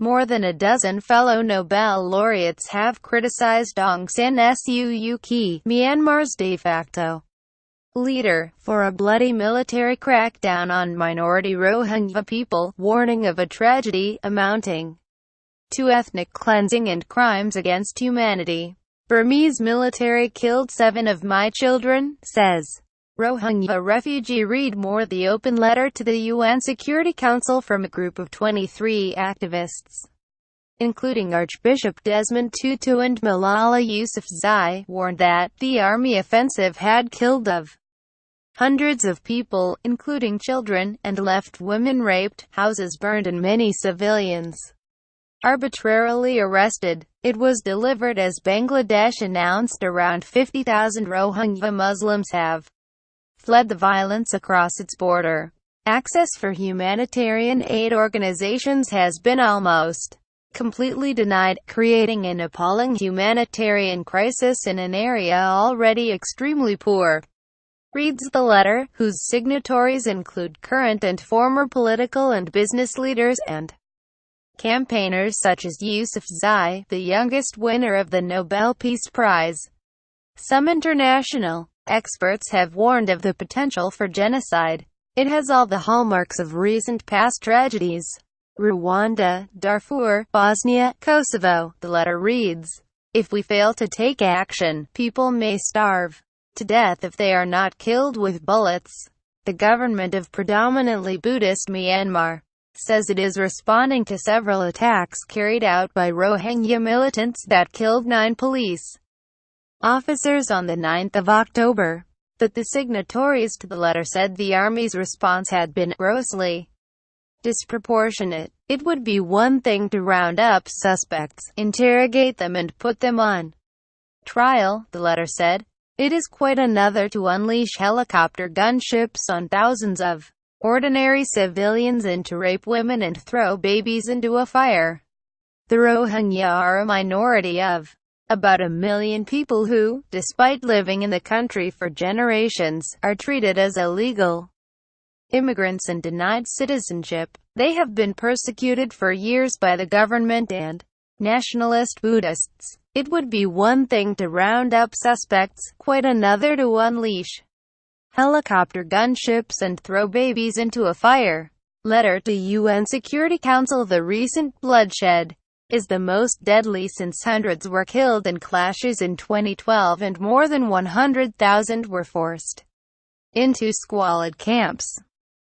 More than a dozen fellow Nobel laureates have criticized Aung San Suu Kyi, Myanmar's de facto leader, for a bloody military crackdown on minority Rohingya people, warning of a tragedy amounting to ethnic cleansing and crimes against humanity. Burmese military killed 7 of my children, says Rohingya refugee. Read more. The open letter to the UN Security Council from a group of 23 activists, including Archbishop Desmond Tutu and Malala Yousafzai, warned that the army offensive had killed hundreds of people, including children, and left women raped, houses burned and many civilians arbitrarily arrested. It was delivered as Bangladesh announced around 50,000 Rohingya Muslims have fled the violence across its border. Access for humanitarian aid organizations has been almost completely denied, creating an appalling humanitarian crisis in an area already extremely poor. Reads the letter, whose signatories include current and former political and business leaders, and campaigners such as Yousafzai, the youngest winner of the Nobel Peace Prize. Some international experts have warned of the potential for genocide. It has all the hallmarks of recent past tragedies. Rwanda, Darfur, Bosnia, Kosovo. The letter reads, if we fail to take action, people may starve to death if they are not killed with bullets. The government of predominantly Buddhist Myanmar says it is responding to several attacks carried out by Rohingya militants that killed 9 police officers on the 9th of October. But the signatories to the letter said the army's response had been grossly disproportionate. It would be one thing to round up suspects, interrogate them and put them on trial, the letter said. It is quite another to unleash helicopter gunships on thousands of ordinary civilians and to rape women and throw babies into a fire. The Rohingya are a minority of about 1 million people who, despite living in the country for generations, are treated as illegal immigrants and denied citizenship. They have been persecuted for years by the government and nationalist Buddhists. It would be one thing to round up suspects, quite another to unleash helicopter gunships and throw babies into a fire. Letter to UN Security Council. The recent bloodshed is the most deadly since hundreds were killed in clashes in 2012 and more than 100,000 were forced into squalid camps.